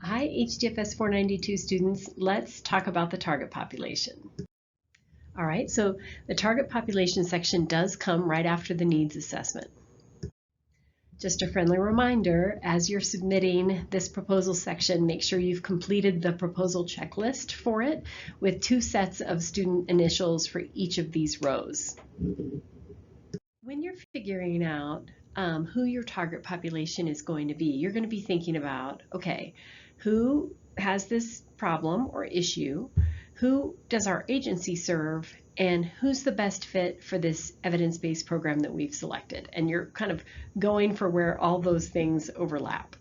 Hi, HDFS 492 students. Let's talk about the target population. All right, so the target population section does come right after the needs assessment. Just a friendly reminder, as you're submitting this proposal section, make sure you've completed the proposal checklist for it with 2 sets of student initials for each of these rows. When you're figuring out who your target population is going to be, you're going to be thinking about, okay, who has this problem or issue, who does our agency serve, and who's the best fit for this evidence-based program that we've selected. And you're kind of going for where all those things overlap.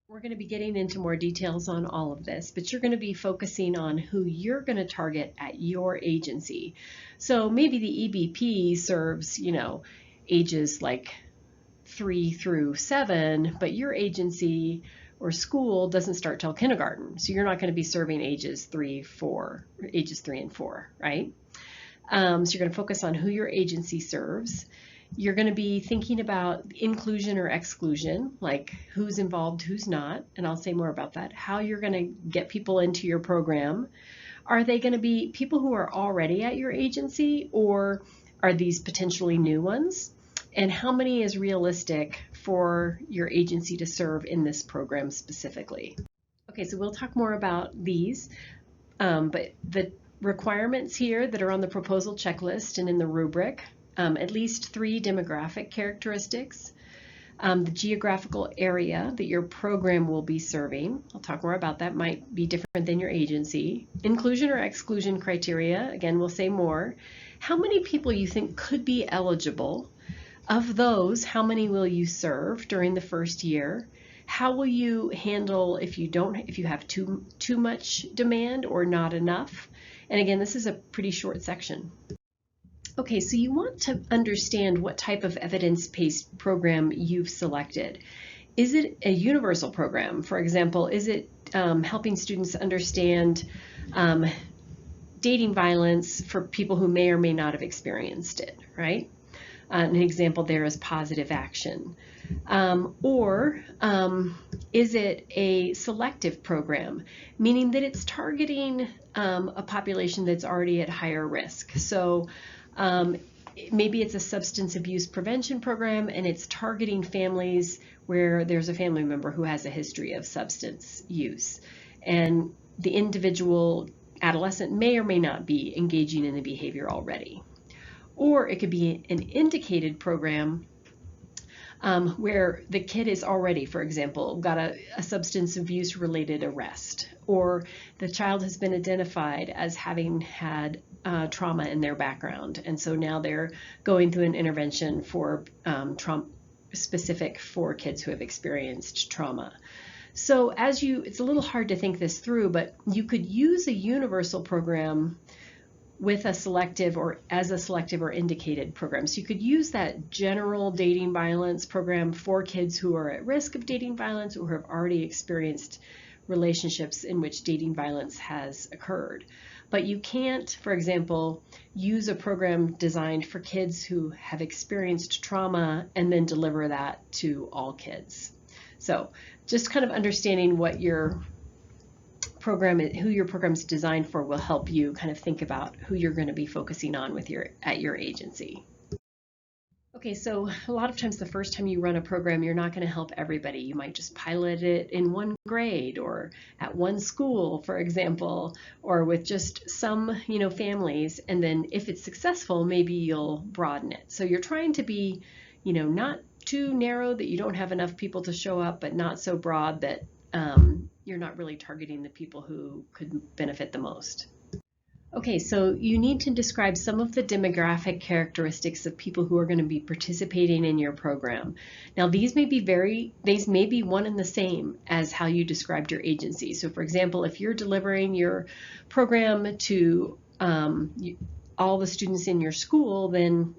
We're going to be getting into more details on all of this, but you're going to be focusing on who you're going to target at your agency. So maybe the EBP serves, ages like 3 through 7, but your agency or school doesn't start till kindergarten. So you're not going to be serving ages 3 and 4, right? So you're going to focus on who your agency serves. You're going to be thinking about inclusion or exclusion, like who's involved, who's not, and I'll say more about that. How you're going to get people into your program. Are they going to be people who are already at your agency, or are these potentially new ones? And how many is realistic for your agency to serve in this program specifically? Okay, so we'll talk more about these, but the requirements here that are on the proposal checklist and in the rubric, at least 3 demographic characteristics, the geographical area that your program will be serving. I'll talk more about that, might be different than your agency. Inclusion or exclusion criteria, again, we'll say more. How many people you think could be eligible? Of those, how many will you serve during the first year? How will you handle if you have too much demand or not enough? And again, this is a pretty short section. Okay, so you want to understand what type of evidence-based program you've selected. Is it a universal program? For example, is it helping students understand dating violence for people who may or may not have experienced it, right? An example there is positive action. Or is it a selective program, meaning that it's targeting a population that's already at higher risk? So maybe it's a substance abuse prevention program and it's targeting families where there's a family member who has a history of substance use. And the individual adolescent may or may not be engaging in the behavior already. Or it could be an indicated program where the kid is already, for example, got a substance abuse related arrest, or the child has been identified as having had trauma in their background, and so now they're going through an intervention for trauma specific for kids who have experienced trauma. So it's a little hard to think this through, but you could use a universal program with a selective or as a selective or indicated program. So you could use that general dating violence program for kids who are at risk of dating violence or who have already experienced relationships in which dating violence has occurred. But you can't, for example, use a program designed for kids who have experienced trauma and then deliver that to all kids. So just kind of understanding what your program, who your program is designed for, will help you kind of think about who you're going to be focusing on at your agency. Okay, so a lot of times the first time you run a program, you're not going to help everybody. You might just pilot it in one grade or at one school, for example, or with just some, families. And then if it's successful, maybe you'll broaden it. So you're trying to be, not too narrow that you don't have enough people to show up, but not so broad that you're not really targeting the people who could benefit the most. Okay, so you need to describe some of the demographic characteristics of people who are going to be participating in your program. Now, these may be one and the same as how you described your agency. So for example, if you're delivering your program to all the students in your school, then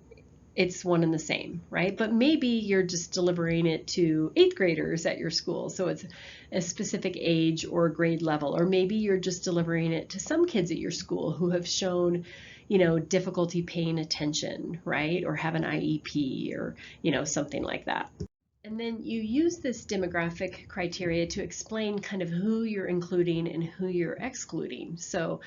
it's one and the same, right? But maybe you're just delivering it to 8th graders at your school, so it's a specific age or grade level. Or maybe you're just delivering it to some kids at your school who have shown, difficulty paying attention, right? Or have an IEP or, something like that. And then you use this demographic criteria to explain kind of who you're including and who you're excluding. So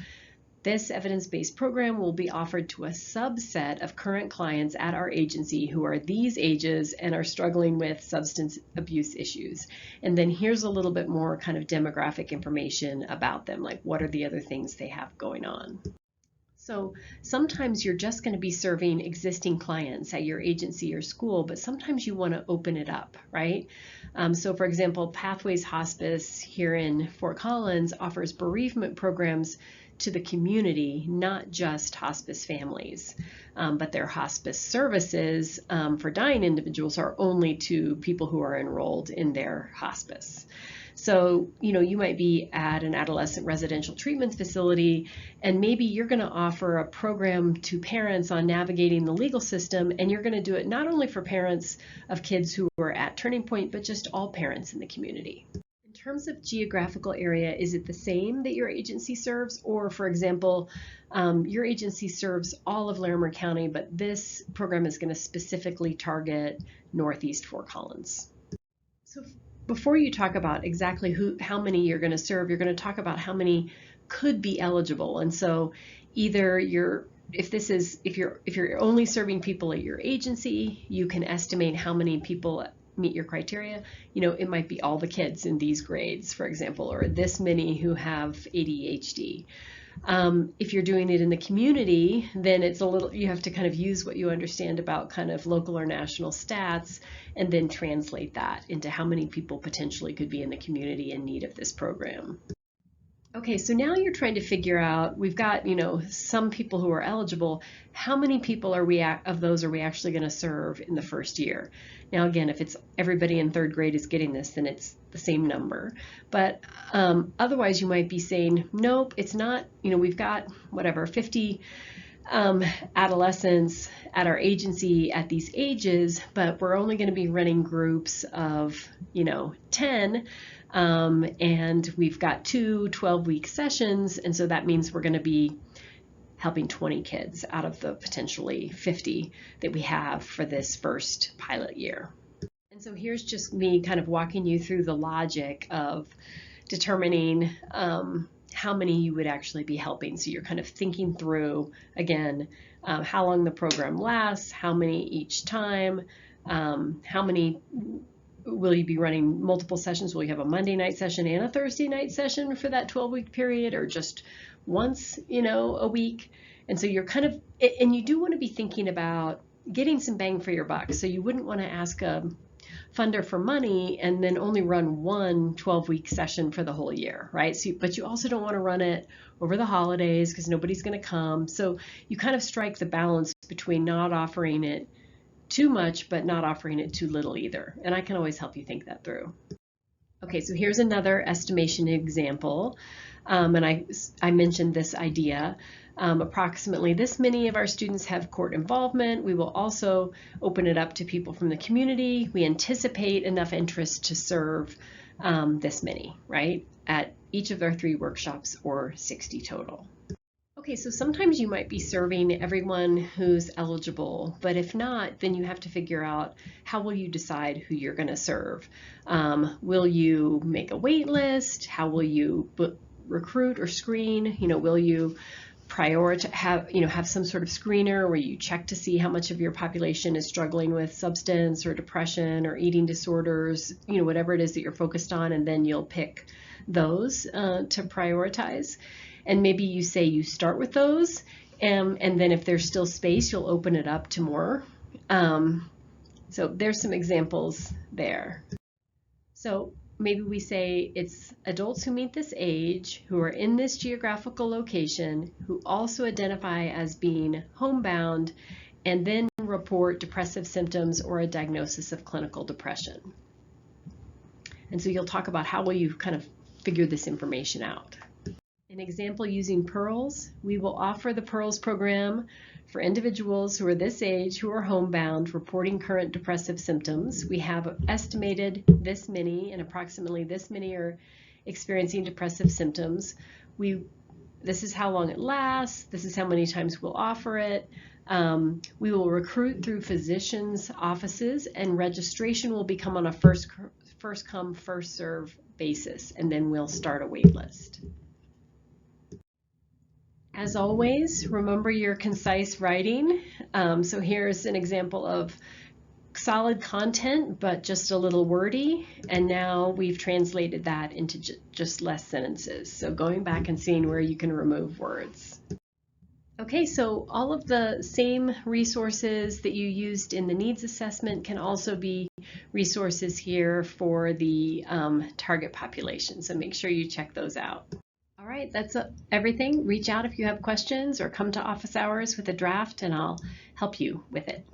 this evidence-based program will be offered to a subset of current clients at our agency who are these ages and are struggling with substance abuse issues. And then here's a little bit more kind of demographic information about them, like what are the other things they have going on. So sometimes you're just going to be serving existing clients at your agency or school, but sometimes you want to open it up, right? So for example, Pathways Hospice here in Fort Collins offers bereavement programs to the community, not just hospice families, but their hospice services for dying individuals are only to people who are enrolled in their hospice. So, you might be at an adolescent residential treatment facility, and maybe you're going to offer a program to parents on navigating the legal system, and you're going to do it not only for parents of kids who are at Turning Point, but just all parents in the community. In terms of geographical area, is it the same that your agency serves? Or, for example, your agency serves all of Larimer County, but this program is going to specifically target Northeast Fort Collins. So before you talk about exactly how many you're going to serve, you're going to talk about how many could be eligible. And so either if you're only serving people at your agency, you can estimate how many people meet your criteria. It might be all the kids in these grades, for example, or this many who have ADHD. If you're doing it in the community, then you have to kind of use what you understand about kind of local or national stats and then translate that into how many people potentially could be in the community in need of this program. Okay, so now you're trying to figure out, we've got, some people who are eligible, how many people of those are we actually going to serve in the first year? Now again, if it's everybody in third grade is getting this, then it's the same number. But otherwise you might be saying, nope, it's not, we've got 50 adolescents at our agency at these ages, but we're only going to be running groups of, 10. And we've got 2 12-week sessions, and so that means we're going to be helping 20 kids out of the potentially 50 that we have for this first pilot year. And so here's just me kind of walking you through the logic of determining how many you would actually be helping. So you're kind of thinking through, again, how long the program lasts, how many each time, how many will you be running multiple sessions? Will you have a Monday night session and a Thursday night session for that 12-week period, or just once, a week? And so you're kind of, and you do want to be thinking about getting some bang for your buck. So you wouldn't want to ask a funder for money and then only run one 12-week session for the whole year, right? So, but you also don't want to run it over the holidays because nobody's going to come. So you kind of strike the balance between not offering it too much, but not offering it too little either. And I can always help you think that through. Okay, so here's another estimation example. And I mentioned this idea. Approximately this many of our students have court involvement. We will also open it up to people from the community. We anticipate enough interest to serve this many, right? At each of their 3 workshops, or 60 total. Okay, so sometimes you might be serving everyone who's eligible, but if not, then you have to figure out how will you decide who you're going to serve. Will you make a wait list? How will you recruit or screen? Will you prioritize, have some sort of screener where you check to see how much of your population is struggling with substance or depression or eating disorders, whatever it is that you're focused on, and then you'll pick those to prioritize. And maybe you say you start with those, and then if there's still space, you'll open it up to more. So there's some examples there. So maybe we say it's adults who meet this age, who are in this geographical location, who also identify as being homebound, and then report depressive symptoms or a diagnosis of clinical depression. And so you'll talk about how will you kind of figure this information out. An example using PEARLS, we will offer the PEARLS program for individuals who are this age, who are homebound, reporting current depressive symptoms. We have estimated this many, and approximately this many are experiencing depressive symptoms. This is how long it lasts. This is how many times we'll offer it. We will recruit through physicians' offices, and registration will become on a first come, first serve basis, and then we'll start a wait list. As always, remember your concise writing. So here's an example of solid content, but just a little wordy. And now we've translated that into just less sentences. So going back and seeing where you can remove words. Okay, so all of the same resources that you used in the needs assessment can also be resources here for the target population. So make sure you check those out. All right, that's everything. Reach out if you have questions or come to office hours with a draft and I'll help you with it.